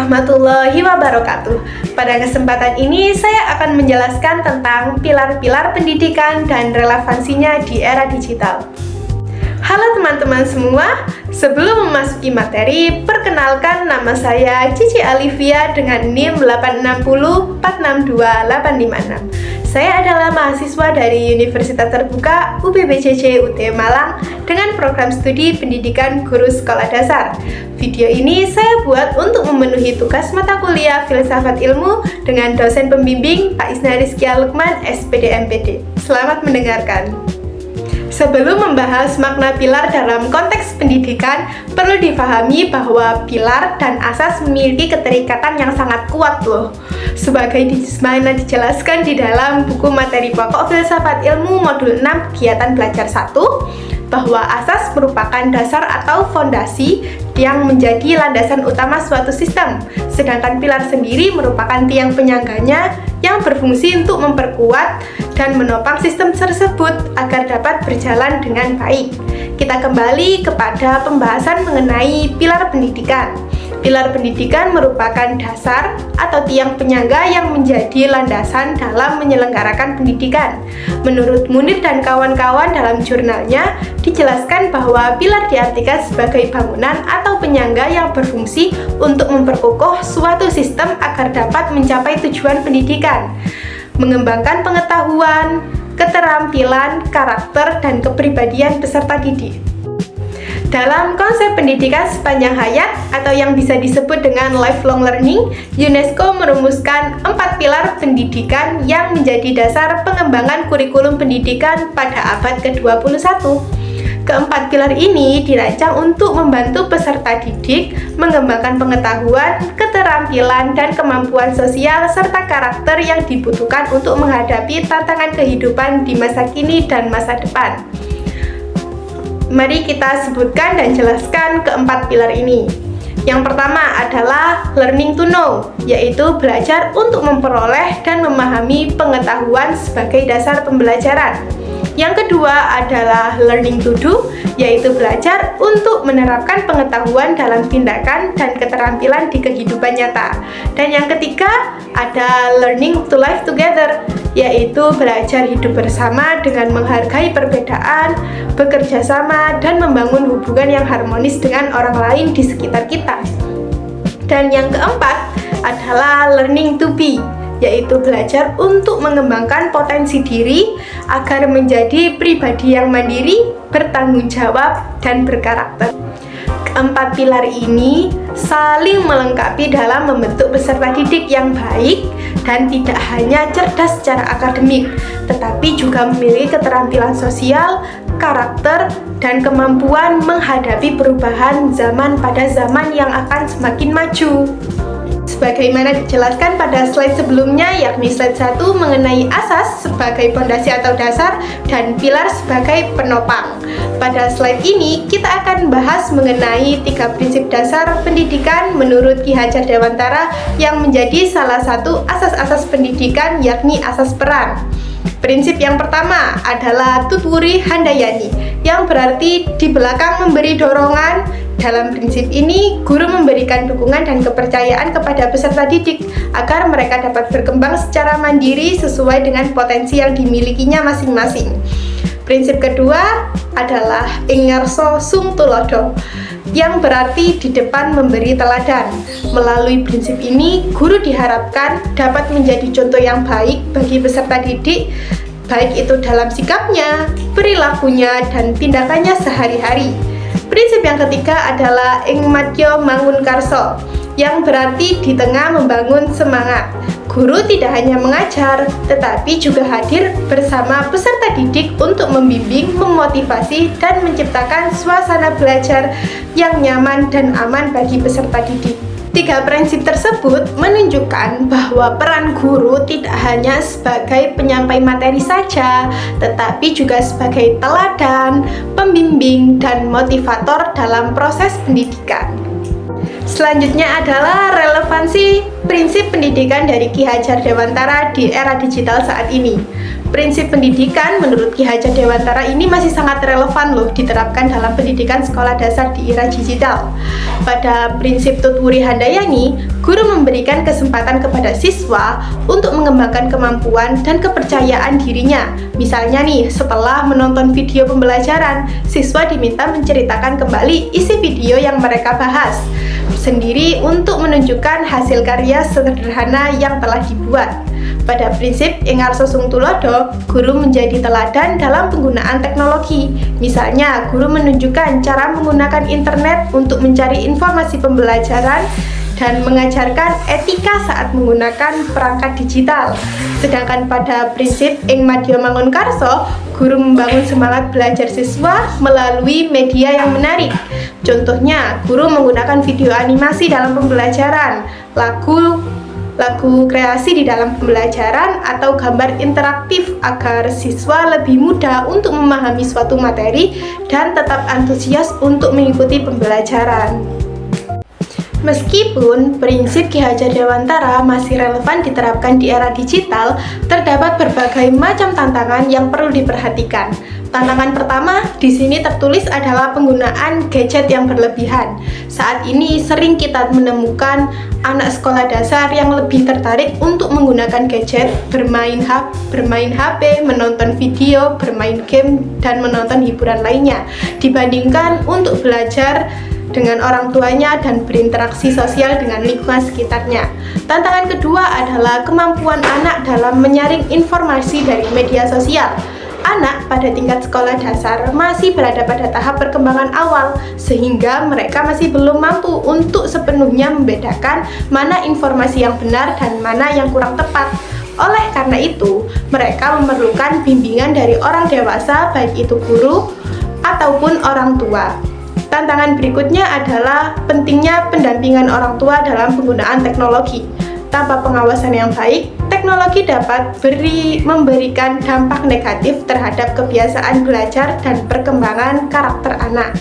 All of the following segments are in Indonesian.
warahmatullahi wabarakatuh. Pada kesempatan ini saya akan menjelaskan tentang pilar-pilar pendidikan dan relevansinya di era digital. Halo teman-teman semua, sebelum memasuki materi, perkenalkan nama saya Cici Alivia dengan NIM 860462856. Saya adalah mahasiswa dari Universitas Terbuka UPBCC UT Malang dengan program studi pendidikan guru sekolah dasar. Video ini saya buat untuk memenuhi tugas mata kuliah Filsafat Ilmu dengan dosen pembimbing Pak Isna Rizkia Lukman, SPD MPD. Selamat mendengarkan. Sebelum membahas makna pilar dalam konteks pendidikan, perlu difahami bahwa pilar dan asas memiliki keterikatan yang sangat kuat loh. Sebagai mana dijelaskan di dalam buku materi pokok Filsafat Ilmu Modul 6 Kegiatan Belajar 1, bahwa asas merupakan dasar atau fondasi yang menjadi landasan utama suatu sistem, sedangkan pilar sendiri merupakan tiang penyangganya yang berfungsi untuk memperkuat dan menopang sistem tersebut agar dapat berjalan dengan baik. Kita kembali kepada pembahasan mengenai pilar pendidikan. Pilar pendidikan merupakan dasar atau tiang penyangga yang menjadi landasan dalam menyelenggarakan pendidikan. Menurut Munir dan kawan-kawan dalam jurnalnya, dijelaskan bahwa pilar diartikan sebagai bangunan atau penyangga yang berfungsi untuk memperkokoh suatu sistem agar dapat mencapai tujuan pendidikan, mengembangkan pengetahuan, keterampilan, karakter, dan kepribadian peserta didik. Dalam konsep pendidikan sepanjang hayat atau yang bisa disebut dengan lifelong learning, UNESCO merumuskan 4 pilar pendidikan yang menjadi dasar pengembangan kurikulum pendidikan pada abad ke-21. Keempat pilar ini dirancang untuk membantu peserta didik mengembangkan pengetahuan, keterampilan, dan kemampuan sosial serta karakter yang dibutuhkan untuk menghadapi tantangan kehidupan di masa kini dan masa depan. Mari kita sebutkan dan jelaskan keempat pilar ini. Yang pertama adalah learning to know, yaitu belajar untuk memperoleh dan memahami pengetahuan sebagai dasar pembelajaran. Yang kedua adalah learning to do, yaitu belajar untuk menerapkan pengetahuan dalam tindakan dan keterampilan di kehidupan nyata. Dan yang ketiga ada learning to live together, yaitu belajar hidup bersama dengan menghargai perbedaan, bekerja sama, dan membangun hubungan yang harmonis dengan orang lain di sekitar kita. Dan yang keempat adalah learning to be, yaitu belajar untuk mengembangkan potensi diri agar menjadi pribadi yang mandiri, bertanggung jawab, dan berkarakter. Keempat pilar ini saling melengkapi dalam membentuk peserta didik yang baik dan tidak hanya cerdas secara akademik, tetapi juga memiliki keterampilan sosial, karakter, dan kemampuan menghadapi perubahan zaman pada zaman yang akan semakin maju. Sebagaimana dijelaskan pada slide sebelumnya, yakni slide 1 mengenai asas sebagai fondasi atau dasar dan pilar sebagai penopang. Pada slide ini, kita akan bahas mengenai 3 prinsip dasar pendidikan menurut Ki Hajar Dewantara yang menjadi salah satu asas-asas pendidikan, yakni asas peran. Prinsip yang pertama adalah Tutwuri Handayani, yang berarti di belakang memberi dorongan. Dalam prinsip ini, guru memberikan dukungan dan kepercayaan kepada peserta didik agar mereka dapat berkembang secara mandiri sesuai dengan potensi yang dimilikinya masing-masing. Prinsip kedua adalah Ing ngarsa sung tulodo, yang berarti di depan memberi teladan. Melalui prinsip ini, guru diharapkan dapat menjadi contoh yang baik bagi peserta didik, baik itu dalam sikapnya, perilakunya, dan tindakannya sehari-hari. Prinsip yang ketiga adalah Ing madya mangun karso, yang berarti di tengah membangun semangat. Guru tidak hanya mengajar, tetapi juga hadir bersama peserta didik untuk membimbing, memotivasi, dan menciptakan suasana belajar yang nyaman dan aman bagi peserta didik. 3 prinsip tersebut menunjukkan bahwa peran guru tidak hanya sebagai penyampai materi saja, tetapi juga sebagai teladan, pembimbing, dan motivator dalam proses pendidikan. Selanjutnya adalah relevansi Prinsip pendidikan dari Ki Hajar Dewantara di era digital saat ini. Prinsip pendidikan menurut Ki Hajar Dewantara ini masih sangat relevan loh diterapkan dalam pendidikan sekolah dasar di era digital. Pada prinsip Tutwuri Handayani, guru memberikan kesempatan kepada siswa untuk mengembangkan kemampuan dan kepercayaan dirinya. Misalnya nih, setelah menonton video pembelajaran, siswa diminta menceritakan kembali isi video yang mereka bahas sendiri untuk menunjukkan hasil karya sederhana yang telah dibuat. Pada prinsip Engarso Sung Tulodo, guru menjadi teladan dalam penggunaan teknologi. Misalnya, guru menunjukkan cara menggunakan internet untuk mencari informasi pembelajaran dan mengajarkan etika saat menggunakan perangkat digital. Sedangkan pada prinsip Ing Madya Mangunkarso, guru membangun semangat belajar siswa melalui media yang menarik. Contohnya, guru menggunakan video animasi dalam pembelajaran, lagu kreasi di dalam pembelajaran, atau gambar interaktif agar siswa lebih mudah untuk memahami suatu materi dan tetap antusias untuk mengikuti pembelajaran. Meskipun prinsip Ki Hajar Dewantara masih relevan diterapkan di era digital, terdapat berbagai macam tantangan yang perlu diperhatikan. Tantangan pertama di sini tertulis adalah penggunaan gadget yang berlebihan. Saat ini sering kita menemukan anak sekolah dasar yang lebih tertarik untuk menggunakan gadget, bermain HP, menonton video, bermain game, dan menonton hiburan lainnya, dibandingkan untuk belajar dengan orang tuanya dan berinteraksi sosial dengan lingkungan sekitarnya. Tantangan kedua adalah kemampuan anak dalam menyaring informasi dari media sosial. Anak pada tingkat sekolah dasar masih berada pada tahap perkembangan awal, sehingga mereka masih belum mampu untuk sepenuhnya membedakan mana informasi yang benar dan mana yang kurang tepat. Oleh karena itu, mereka memerlukan bimbingan dari orang dewasa, baik itu guru ataupun orang tua. Tantangan berikutnya adalah pentingnya pendampingan orang tua dalam penggunaan teknologi. Tanpa pengawasan yang baik, teknologi dapat memberikan dampak negatif terhadap kebiasaan belajar dan perkembangan karakter anak.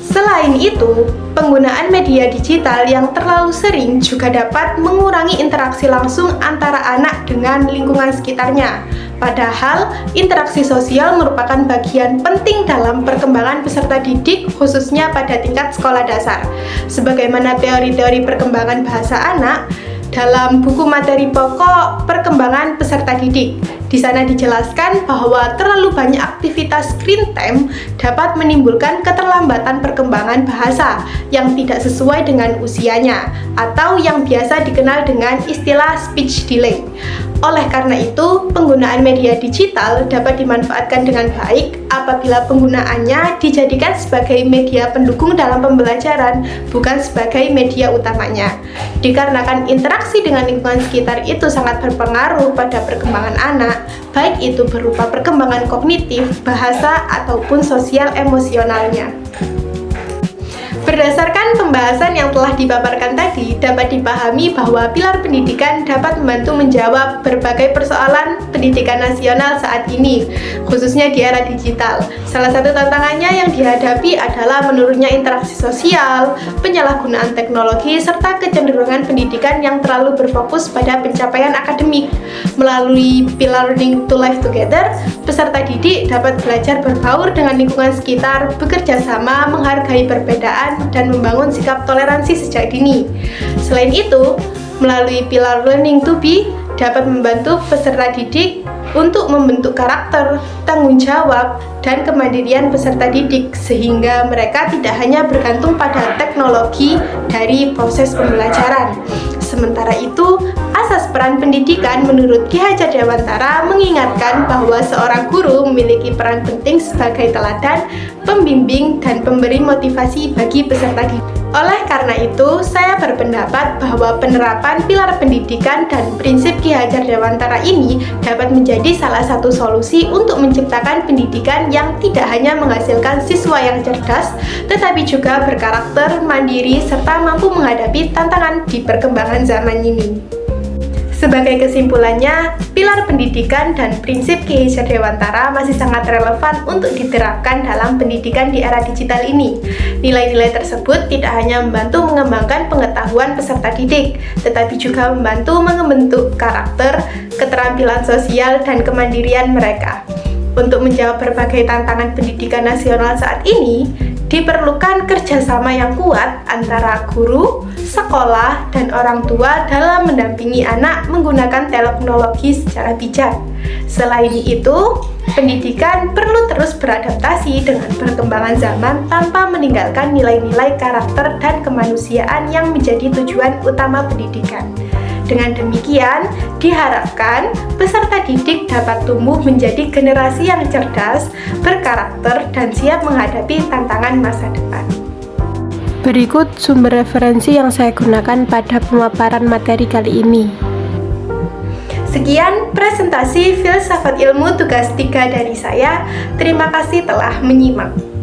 Selain itu, penggunaan media digital yang terlalu sering juga dapat mengurangi interaksi langsung antara anak dengan lingkungan sekitarnya. Padahal, interaksi sosial merupakan bagian penting dalam perkembangan peserta didik, khususnya pada tingkat sekolah dasar. Sebagaimana teori-teori perkembangan bahasa anak dalam buku materi pokok perkembangan peserta didik. Di sana dijelaskan bahwa terlalu banyak aktivitas screen time dapat menimbulkan keterlambatan perkembangan bahasa yang tidak sesuai dengan usianya, atau yang biasa dikenal dengan istilah speech delay. Oleh karena itu, penggunaan media digital dapat dimanfaatkan dengan baik apabila penggunaannya dijadikan sebagai media pendukung dalam pembelajaran, bukan sebagai media utamanya. Dikarenakan interaksi dengan lingkungan sekitar itu sangat berpengaruh pada perkembangan anak, baik itu berupa perkembangan kognitif, bahasa, ataupun sosial emosionalnya. Berdasarkan pembahasan yang telah dipaparkan tadi, dapat dipahami bahwa pilar pendidikan dapat membantu menjawab berbagai persoalan pendidikan nasional saat ini, khususnya di era digital. Salah satu tantangannya yang dihadapi adalah menurunnya interaksi sosial, penyalahgunaan teknologi, serta kecenderungan pendidikan yang terlalu berfokus pada pencapaian akademik. Melalui pilar Learning to Live Together, peserta didik dapat belajar berbaur dengan lingkungan sekitar, bekerja sama, menghargai perbedaan, dan membangun sikap toleransi sejak dini. Selain itu, melalui pilar Learning to Be dapat membantu peserta didik untuk membentuk karakter, tanggung jawab, dan kemandirian peserta didik, sehingga mereka tidak hanya bergantung pada teknologi dari proses pembelajaran. Sementara itu, asas peran pendidikan menurut Ki Hajar Dewantara mengingatkan bahwa seorang guru memiliki peran penting sebagai teladan, pembimbing, dan pemberi motivasi bagi peserta didik. Oleh karena itu, saya berpendapat bahwa penerapan pilar pendidikan dan prinsip Ki Hajar Dewantara ini dapat menjadi salah satu solusi untuk menciptakan pendidikan yang tidak hanya menghasilkan siswa yang cerdas, tetapi juga berkarakter, mandiri, serta mampu menghadapi tantangan di perkembangan zaman ini. Sebagai kesimpulannya, pilar pendidikan dan prinsip Ki Hajar Dewantara masih sangat relevan untuk diterapkan dalam pendidikan di era digital ini. Nilai-nilai tersebut tidak hanya membantu mengembangkan pengetahuan peserta didik, tetapi juga membantu membentuk karakter, keterampilan sosial, dan kemandirian mereka. Untuk menjawab berbagai tantangan pendidikan nasional saat ini, diperlukan kerjasama yang kuat antara guru, sekolah, dan orang tua dalam mendampingi anak menggunakan teknologi secara bijak. Selain itu, pendidikan perlu terus beradaptasi dengan perkembangan zaman tanpa meninggalkan nilai-nilai karakter dan kemanusiaan yang menjadi tujuan utama pendidikan. Dengan demikian, diharapkan peserta didik dapat tumbuh menjadi generasi yang cerdas, berkarakter, dan siap menghadapi tantangan masa depan. Berikut sumber referensi yang saya gunakan pada pemaparan materi kali ini. Sekian presentasi filsafat ilmu tugas 3 dari saya. Terima kasih telah menyimak.